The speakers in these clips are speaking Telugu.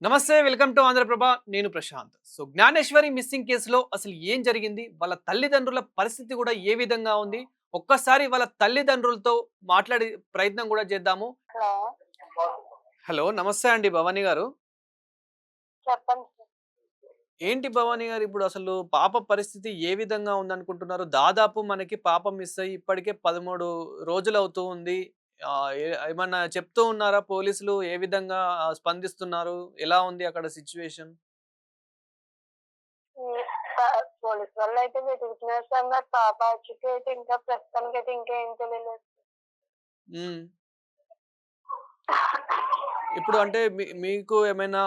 నమస్తే వెల్కమ్ టు ఆంధ్రప్రభ. నేను ప్రశాంత్. జ్ఞానేశ్వరి మిస్సింగ్ కేసులో అసలు ఏం జరిగింది? వాళ్ళ తల్లిదండ్రుల పరిస్థితి కూడా ఏ విధంగా ఉంది? ఒక్కసారి వాళ్ళ తల్లిదండ్రులతో మాట్లాడే ప్రయత్నం కూడా చేద్దాము. హలో! హలో! నమస్తే అండి భవానీ గారు. చెప్పండి సార్. ఏంటి భవానీ గారు, ఇప్పుడు అసలు పాప పరిస్థితి ఏ విధంగా ఉందనుకుంటున్నారు? దాదాపు మనకి పాప మిస్ అయ్యి ఇప్పటికే 13 రోజులవుతూ ఉంది. ఏమన్నా చెప్తూ ఉన్నారా పోలీసులు? ఏ విధంగా స్పందిస్తున్నారు? ఎలా ఉంది అక్కడ సిట్యుయేషన్? హ్మ్. ప పోలీసు వాళ్ళైతే వెతుకుతున్నారు సార్. మరి పాప ఆచూకీ ఇంకా ప్రస్తుతానికైతే ఇంకా ఏం తెలియలేదు. హ్మ్. ఇప్పుడు అంటే మీకు ఏమైనా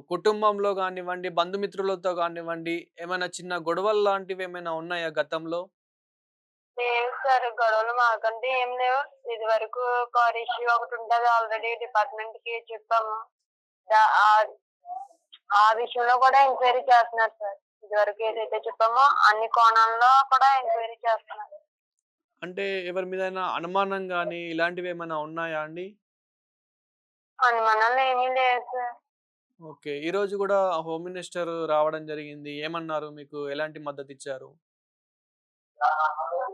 కుటుంబంలో గానివ్వండి, బంధుమిత్రులతో గానివ్వండి, ఏమైనా చిన్న గొడవలు లాంటివేమైనా ఉన్నాయా గతంలో? లేవు సార్. గొడవలు మాకంటే ఏం లేవు. ఇదివరకు కార్ ఇష్యూ ఒకటుంటది. ఆల్రెడీ డిపార్ట్‌మెంట్‌కి చెప్పాము. ఆహ్, ఆ విషయంలో కూడా ఎంక్వైరీ చేస్తున్నారు సార్. ఇదివరకు ఏదైతే చెప్పామో అన్ని కోణాల్లో కూడా ఎంక్వైరీ చేస్తున్నారు. అంటే ఎవరి మీదైనా అనుమానం గాని, ఇలాంటివేమైనా ఉన్నాయా అండి? అనుమానాలు ఏమీ లేవు సార్. ఓకే. ఈరోజు గూడా హోమ్ మినిస్టర్ రావడం జరిగింది. ఏమన్నారు? మీకు ఎలాంటి మద్దతిచ్చారు?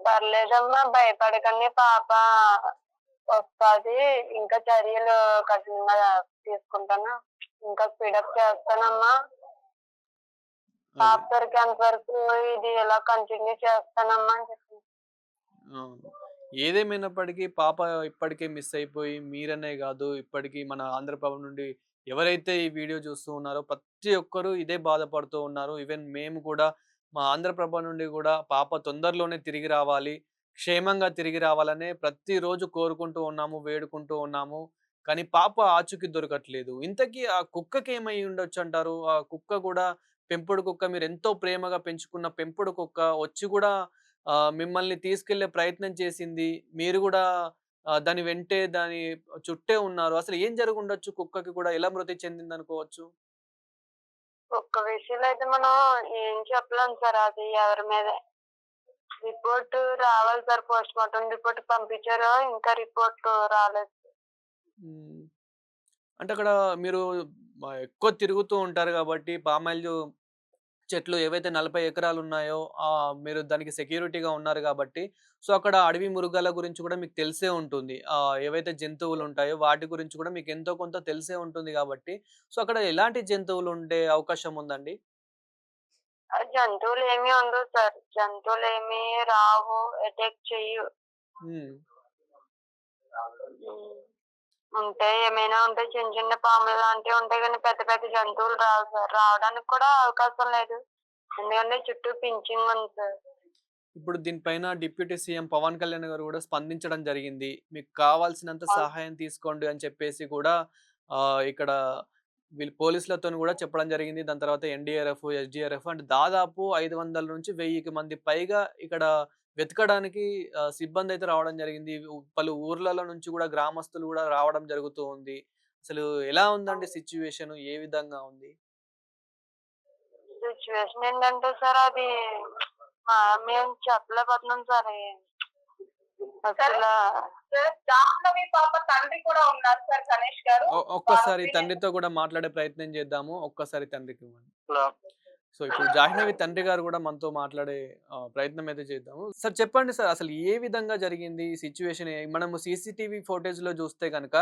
పర్లేదమ్మా, భయపడకండి, పాప వస్తాది. ఇంకా చర్యలు కఠినంగా తీసుకుంటాను. ఇంకా స్పీడప్ చేస్తానమ్మా. పాప అదే. దొరికేంత వరకు ఇది ఇలా కంటిన్యూ చేస్తానమ్మా అని చెప్పింది. అవును. ఏదేమైనప్పటికీ పాప ఇప్పటికే మిస్ అయిపోయి మీరనే గాదు, ఇప్పటికి మన ఆంధ్రప్రభ నుండి ఎవరైతే ఈ వీడియో చూస్తూ ఉన్నారో ప్రతి ఒక్కరు ఇదే బాధపడుతూ ఉన్నారు. ఈవెన్ మేము కూడా మా ఆంధ్రప్రభ నుండి గూడా పాప తొందరలోనే తిరిగి రావాలి, క్షేమంగా తిరిగి రావాలనే ప్రతిరోజు కోరుకుంటూ ఉన్నాము, వేడుకుంటూ ఉన్నాము. కానీ పాప ఆచూకీ దొరకట్లేదు. ఇంతకీ ఆ కుక్కకేమై ఉండొచ్చంటారు? ఆ కుక్క గూడా పెంపుడు కుక్క, మీరెంతో ప్రేమగా పెంచుకున్న పెంపుడు కుక్క వచ్చి గూడా మిమ్మల్ని తీసుకెళ్ళే ప్రయత్నం చేసింది. మీరు గూడా దాని వెంటే దాని చుట్టే ఉన్నారు. అసలు ఏం జరిగుండొచ్చు కుక్కకి కూడా? ఎలా మృతి చెందిందనుకోవచ్చు? ఒక్క విషయంలో అయితే మనం ఏం చెప్పలేం సార్. అది ఎవరి మీద రిపోర్ట్ రావాలి సార్. పోస్ట్‌మార్టం రిపోర్ట్ పంపించారు. ఇంకా రిపోర్ట్ రాలేదు. హ్మ్. అంటే అక్కడ మీరు ఎక్కువ తిరుగుతూ ఉంటారు గాబట్టి, పామాయిల్ చెట్లు ఏవైతే 40 ఎకరాలున్నాయో మీరు దానికి సెక్యూరిటీగా ఉన్నారు గాబట్టి, సో, అక్కడ అడవి మృగాల గురించి గూడా మీకు తెలిసే ఉంటుంది. ఏవైతే జంతువులుంటాయో వాటి గురించి కూడా మీకు ఎంతో కొంత తెలిసే ఉంటుంది గాబట్టి, సో, అక్కడ ఎలాంటి జంతువులుండే అవకాశం ఉందండి? జంతువులేమీ ఉండవు సార్. జంతువులేమీ రావు. అటాక్ చెయ్యవు. హ్మ్. హ్మ్. ఉంటాయి. ఏమైనా ఉంటాయి. చిన్న చిన్న పాములు లాంటివి ఉంటాయి గానీ పెద్ద పెద్ద జంతువులు రావు సార్. రావడానికి కూడా అవకాశం లేదు. ఎందుకంటే చుట్టూ ఫెన్సింగ్ ఉంది సార్. ఇప్పుడు దీనిపైన డిప్యూటీ సీఎం పవన్ కళ్యాణ్ గారు గూడా స్పందించడం జరిగింది. మీకు కావాల్సినంత అవును. సహాయం తీసుకోండి అని చెప్పేసి కూడా ఇక్కడ వీళ్ళు పోలీసులతోని గూడా చెప్పడం జరిగింది. దాని తర్వాత ఎన్‌డీఆర్‌ఎఫ్, ఎస్‌డీఆర్‌ఎఫ్ అంటే దాదాపు 500-1000కి మంది పైగా ఇక్కడ వెతకడానికి సిబ్బందయితే రావడం జరిగింది. పలు ఊర్లలో నుంచి గూడా గ్రామస్తులు గూడా రావడం జరుగుతూ ఉంది. అసలు ఎలా ఉందండి అవును. సిట్యుయేషను? ఏ విధంగా ఉంది? సిట్యుయేషన్ ఏంటంటే సార్, అది మేము చెప్పలేకపోతున్నాం సార్. అసలా సార్, జాహ్నవి పాప తండ్రి కూడా ఉన్నారు సార్, గణేష్ గారు. వారి ఒక్కసారి ఒపీనియన్. తండ్రితో గూడా మాట్లాడే ప్రయత్నం చేద్దాము. ఒక్కసారి తండ్రికివ్వండి. హలో! సో, ఇప్పుడు 'జాహ్నవి' తండ్రి గారు గూడా మనతో మాట్లాడే ప్రయత్నం అయితే చేద్దాము. సార్ చెప్పండి సార్, అసలు ఏ విధంగా జరిగింది ఈ సిట్యుయేషన్? మనము సీసీటీవీ ఫుటేజ్‌లో చూస్తే గనక,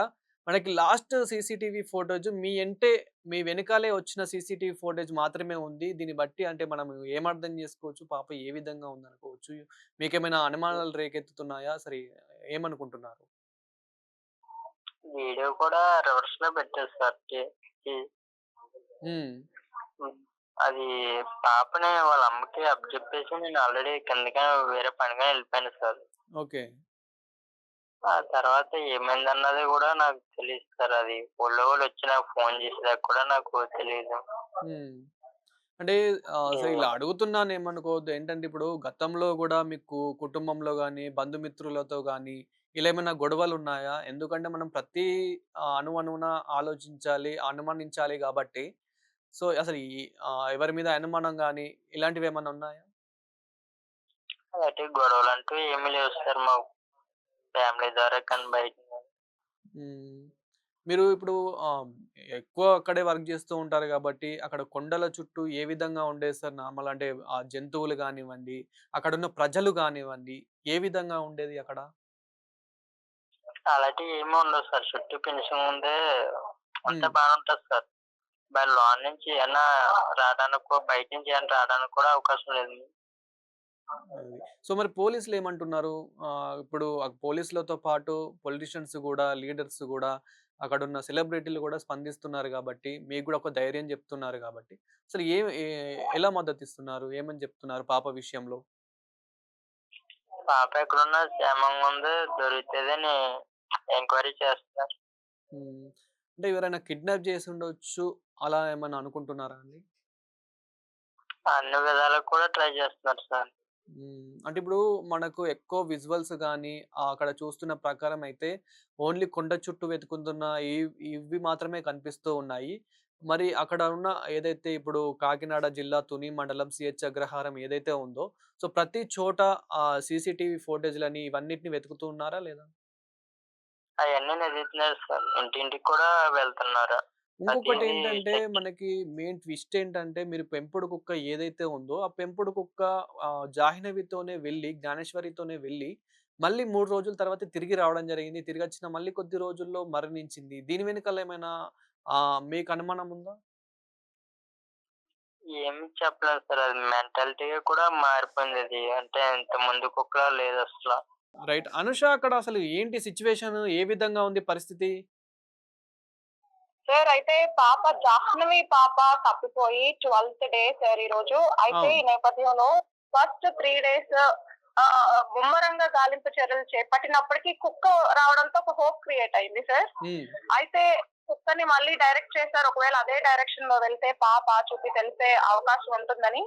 మనకి లాస్ట్ సీసీటీవీ ఫుటేజ్ మీ ఎంటే, మీ వెనకాలే వచ్చిన సీసీటీవీ ఫుటేజ్ మాత్రమే ఉంది. దీన్ని బట్టి అంటే మనం ఏమర్థం చేసుకోవచ్చు? పాప ఏ విధంగా ఉందనుకోవచ్చు? మీకేమైనా అనుమానాలు రేకెత్తుతున్నాయా? సరే, ఏమనుకుంటున్నారు? వీడియో కూడా రివర్స్‌లో పెట్టారు సార్. కి హ్మ్. హ్మ్. అది పాపని వాళ్ళ అమ్మకి అప్పజెప్పేసి నేను ఆల్రెడీ కిందకి వేరే పనిగా ఎళ్ళిపోయాను సార్. ఓకే. ఆ తర్వాత ఏమైందన్నది గూడా నాకు తెలీదు సార్. అది ఊళ్ళో వాళ్ళొచ్చి నాకు ఫోను చేసేదాకా కూడా నాకు తెలీదు. హ్మ్. అంటే అసలు ఇలా ఏమో. అడుగుతున్నానేమనుకోవద్దు. ఏంటంటే ఇప్పుడు గతంలో గూడా మీకు కుటుంబంలో గాని, బంధుమిత్రులతో గాని ఇలా ఏమైనా గొడవలున్నాయా? ఎందుకంటే మనం ప్రతి అణువణువున ఆలోచించాలి, అనుమానించాలి గాబట్టి. సో, అసలు ఎవరి మీద అనుమానం గాని ఇలాంటివేమన్నా ఉన్నాయా? అంటే గొడవలంటూ ఏమీ లేవు సార్ మాకు. ఫ్యామిలీ ద్వారా కానీ బయట. హ్మ్. మీరు ఇప్పుడు ఆహ్, ఎక్కువ అక్కడే వర్క్ చేస్తూ ఉంటారు గాబట్టి, అక్కడ కొండల చుట్టూ ఏ విధంగా ఉండేది సార్ నార్మల్ అంటే ఆ జంతువులు గానివ్వండి, అక్కడున్న ప్రజలు గానివ్వండి, ఏ విధంగా ఉండేది అక్కడ? అలాంటివి ఏమి ఉండవు సార్. చుట్టూ ఫినిషింగ్ ఉందే అంతా హ్మ్. బానే ఉంటది సార్. మరి లోన నుంచి ఏమన్నా బయట నుంచి ఏమన్నా రావడానికి కూడా అవకాశం లేదు. అది. సో, మరి పోలీసులేమంటున్నారు? ఇప్పుడు పోలీసులతో పాటు పొలిటీషియన్స్ గూడా, లీడర్స్ గూడా, అక్కడున్న సెలబ్రిటీలు గూడా స్పందిస్తున్నారు గాబట్టి, మీకు గూడా ఒక ధైర్యం జెప్తున్నారు గాబట్టి, అసలు ఎలా మద్దతిస్తున్నారు? ఏమని జెప్తున్నారు పాప విషయంలో? పాప ఎక్కడున్నా క్షేమంగా ఉంది. దొరుకుతదని ఎంక్వైరీ చేస్తున్నారు. హ్మ్. అంటే ఎవరైనా కిడ్నాప్ చేసుండొచ్చు అలా ఏమన్నా అనుకుంటున్నారా అండి? అన్ని విధాలుగా కూడా ట్రై చేస్తున్నారు సార్. అంటే ఇప్పుడు మనకు ఎక్కువ విజువల్స్ గాని, అక్కడ చూస్తున్న ప్రకారం అయితే ఓన్లీ కొండ చుట్టూ వెతుకుతున్న ఇవి మాత్రమే కనిపిస్తూ ఉన్నాయి. మరి అక్కడ ఉన్న ఏదైతే ఇప్పుడు కాకినాడ జిల్లా తుని మండలం సిహెచ్ అగ్రహారం ఏదైతే ఉందో, సో ప్రతి చోట సీసీటీవీ ఫుటేజ్‌లని ఇవన్నిటిని వెతుకుతూ ఉన్నారా లేదా? అయన్నీ వెతుకుతున్నారు సార్. ఇంటింటికి కూడా వెళ్తున్నారు. ప్రతీదీ ఇంకొకటేంటంటే, చెక్. మనకి మెయిన్ ట్విస్ట్ ఏంటంటే, మీరు పెంపుడు కుక్క ఏదైతే ఉందో, ఆ పెంపుడు కుక్క జాహ్నవితోనే వెళ్ళి, జ్ఞానేశ్వరితోనే వెళ్ళి, మళ్ళీ 3 రోజుల తర్వాత తిరిగి రావడం జరిగింది. తిరిగొచ్చిన మళ్ళీ కొద్ది రోజుల్లో మరణించింది. దీని వెనకాల ఏమైనా మీకు అనుమానం ఉందా? ఏమి చెప్పలేం సార్. అది మెంటాలిటీ‌గా కూడా మారిపోయిందది. అంటే ఇంతకు ముందు కుక్కలా లేదసల. రైట్. అనుష అక్కడ అసలు ఏంటి సిట్యుయేషన్? ఏ విధంగా ఉంది పరిస్థితి? సార్ అయితే పాప జాహ్నవి పాప తప్పిపోయి 12th డే సార్ ఈరోజు. అయితే ఈ అవును. నేపథ్యంలో ఫస్ట్ 3 డేస్ ముమ్మరంగా గాలింపు చర్యలు చేపట్టినప్పటికీ కుక్క రావడంతో ఒక హోప్ క్రియేట్ అయింది సార్. హ్మ్. అయితే కుక్కని మళ్ళీ డైరెక్ట్ చేశారు. ఒకవేళ అదే డైరెక్షన్ లో వెళ్తే పాప ఆచూకీ తెలిసే అవకాశం ఉంటుందని.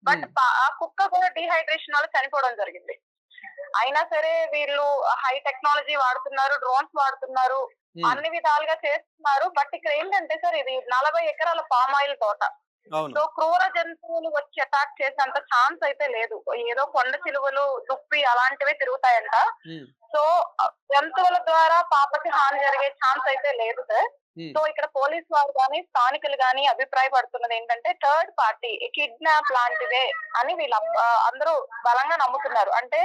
బట్ హ్మ్. ఆ కుక్క కూడా డీహైడ్రేషన్ వల్ల చనిపోవడం జరిగింది. అయినా సరే వీళ్ళు హై టెక్నాలజీ వాడుతున్నారు, డ్రోన్స్ వాడుతున్నారు, హ్మ్. అన్ని విధాలుగా చేస్తున్నారు. బట్ ఇక్కడ ఏంటంటే సార్ ఇది 40 ఎకరాల పామ్ ఆయిల్ తోట. అవును. సో క్రూర జంతువులు వచ్చి అటాక్ చేసేంత ఛాన్స్ అయితే లేదు. ఏదో కొండ చిలువలు, దుప్పి అలాంటివే తిరుగుతాయంట. హ్మ్. సో జంతువుల ద్వారా పాపకి హాని జరిగే ఛాన్స్ అయితే లేదు సార్. హ్మ్. సో ఇక్కడ పోలీస్ వారు గాని, స్థానికులు గాని అభిప్రాయపడుతున్నది ఏంటంటే థర్డ్ పార్టీ కిడ్నాప్ లాంటిదే అని వీళ్ళు అందరూ బలంగా నమ్ముతున్నారు. అంటే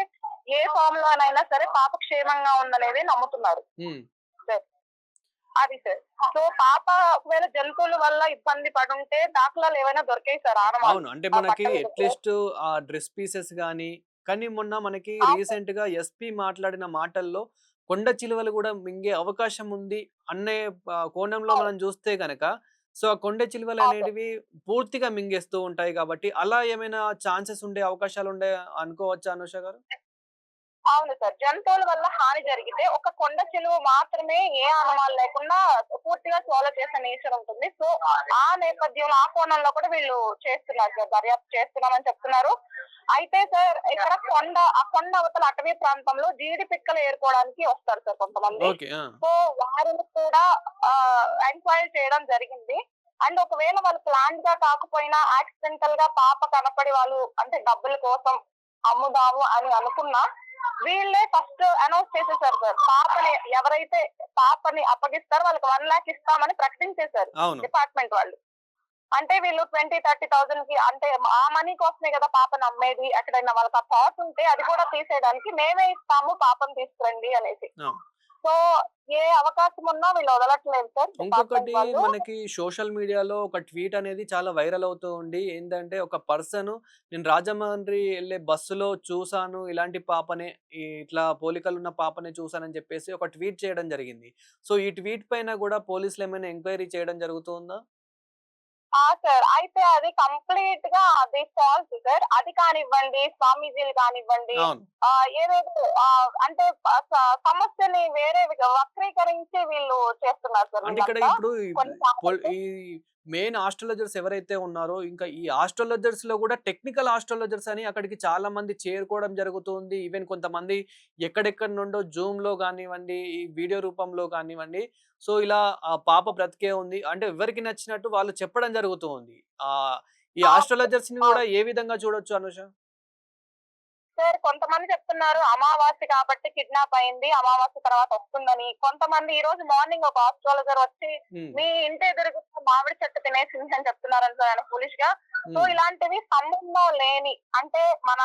ఏ ఫామ్ లోనైనా సరే పాప క్షేమంగా ఉందనేది నమ్ముతున్నారు హ్మ్. సార్. అది సార్. సో పాప ఒకవేళ జంతువుల వల్ల ఇబ్బంది పడుంటే దాఖలాలు ఏవైనా దొరికాయి సార్ ఆనవాళ్ళు. అవును. అంటే ఆ మనకి బట్టల దగ్గర. అట్‌లీస్ట్ ఆ డ్రెస్ పీసెస్ గాని, కానీ మొన్న మనకి రీసెంట్‌గా ఎస్పీ మాట్లాడిన మాటల్లో కొండ చిలువలు గూడా మింగే అవకాశం ఉంది అనే కోణంలో అవును. మనం జూస్తే గనక, సో, ఆ కొండ అవును. చిలువలనేటివి పూర్తిగా మింగేస్తూ ఉంటాయి గాబట్టి, అలా ఏమైనా ఛాన్సెస్ ఉండే అవకాశాలుండే అనుకోవచ్చా అనూష గారు? అవును సార్. జంతువుల వల్ల హాని జరిగితే ఒక కొండ చిలువ మాత్రమే ఏ ఆనవాళ్ళు లేకుండా పూర్తిగా స్వాలో చేసే నేచర్ ఉంటుంది. సో, ఆ నేపథ్యంలో ఆ కోణంలో కూడా వీళ్ళు చేస్తున్నారు సార్. దర్యాప్తు చేస్తున్నామని చెప్తున్నారు. అయితే సార్ ఇక్కడ ఆ కొండ అవతల అటవీ ప్రాంతంలో జీడి పిక్కలు ఏరుకోవడానికి వస్తారు సార్ కొంతమంది. ఓకే. ఆ! సో, వారిని కూడా ఎంక్వైరీ చేయడం జరిగింది. అండ్ ఒకవేళ వాళ్ళు ప్లాన్డ్ గా కాకపోయినా యాక్సిడెంటల్ గా పాప కనపడి వాళ్ళు అంటే డబ్బుల కోసం అమ్ముదాము అని అనుకున్నా వీళ్ళే ఫస్ట్ అనౌన్స్ చేసేసారు సార్. ఎవరైతే పాపని అప్పగిస్తారో వాళ్ళకి 1,00,000 ఇస్తామని ప్రకటించేశారు అవును. డిపార్ట్‌మెంట్ వాళ్ళు. అంటే వీళ్ళు 20, 30,000కి అంటే ఆ మనీ కోసమే కదా పాపని అమ్మేది. ఎక్కడైనా వాళ్ళకి ఆ థాట్ ఉంటే అది కూడా తీసేయడానికి మేమే ఇస్తాము పాపని తీసుకురండి అనేసి. ఆ! సో ఏ అవకాశం ఉన్నా వీళ్ళు వదలట్లేదు సార్ డిపార్ట్‌మెంట్ ఇంకొకటి వాళ్ళు. మనకి సోషల్ మీడియాలో ఒక ట్వీట్ అనేది చాలా వైరల్ అవుతూ ఉండి ఏందంటే ఒక పర్సన్ నేను రాజమండ్రి ఎళ్ళే బస్సులో చూసాను ఇలాంటి పాపనే ఇట్లా పోలికలున్న పాపనే చూసానని చెప్పేసి ఒక ట్వీట్ చేయడం జరిగింది. సో, ఈ ట్వీట్ పైన గూడా పోలీసులు ఏమైనా ఎంక్వైరీ చేయడం జరుగుతుందా? సార్. అయితే అది కంప్లీట్‌గా అది ఫాల్స్ సార్. అది కానివ్వండి, స్వామీజీలు కానివ్వండి, అవును. ఏవేవో అంటే సమస్యని వేరే వక్రీకరించి వీళ్ళు చేస్తున్నారు సార్ అంటే ఇక్కడ వీళ్ళంతా. ఇప్పుడు కొన్ని ఈ మెయిన్ ఆస్ట్రాలజర్స్ ఎవరైతే ఉన్నారో, ఇంకా ఈ ఆస్ట్రాలజర్స్‌లో గూడా టెక్నికల్ ఆస్ట్రాలజర్స్ అని అక్కడికి చాలా మంది చేరుకోవడం జరుగుతుంది. ఈవెన్ కొంతమంది ఎక్కడెక్కడి నుండో జూమ్‌లో గానివ్వండి, ఈ వీడియో రూపంలో కానివ్వండి, సో, ఇలా ఆ పాప బ్రతికే ఉంది. అంటే ఎవరికి నచ్చినట్టు వాళ్ళు చెప్పడం జరుగుతూ ఉంది. ఈ అవును. ఆస్ట్రాలజర్స్‌ని గూడా అవును. ఏ విధంగా చూడొచ్చు అనూష? సార్ కొంతమంది చెప్తున్నారు అమావాస్య కాబట్టి కిడ్నాప్ అయింది, అమావాస్య తర్వాత వస్తుందని. కొంతమంది ఈ రోజు మార్నింగ్ ఒక ఆస్ట్రాలజర్ వచ్చి ఉమ్, మీ ఇంటి ఎదురుగా మామిడి చెట్టు తినేసింది అని చెప్తున్నారని సార్ ఆయన ఫూలిష్ గా. సో ఉమ్, ఇలాంటివి సంబంధం లేని, అంటే మన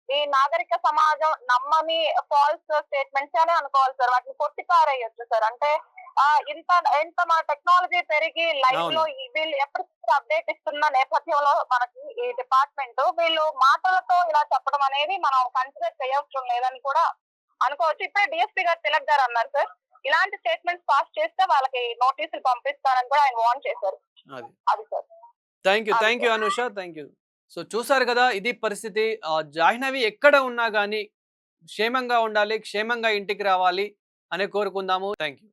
ఈ నాగరిక సమాజం నమ్మని ఫాల్స్ స్టేట్మెంట్స్ అని అనుకోవాలి సార్. వాటిని కొట్టిపారేయొచ్చు సార్. అంటే ఇంత ఇంత మన టెక్నాలజీ పెరిగి లైవ్ అవును. లో వీళ్ళు ఎప్పటికప్పుడు అప్డేట్ ఇస్తున్న నేపథ్యంలో మనకి ఈ డిపార్ట్మెంట్ వీళ్ళు మాటలతో ఇలా చెప్పడం అనేది మనం కన్సిడర్ చేయవసరం లేదని కూడా అనుకోవచ్చు. ఇప్పుడే డిఎస్పీ గారు తిలక్ గారు అన్నారు సార్, ఇలాంటి స్టేట్మెంట్స్ పాస్ చేస్తే వాళ్ళకి నోటీసులు పంపిస్తారని కూడా ఆయన వార్న్ చేశారు. అది అది సార్. థ్యాంక్ యూ, అది thank you sir. Anusha, thank you. So చూసారు కదా, ఇది పరిస్థితి. జాహ్నవి ఎక్కడ ఉన్నా కానీ క్షేమంగా ఉండాలి, క్షేమంగా ఇంటికి రావాలి అని కోరుకుందాము. Thank you.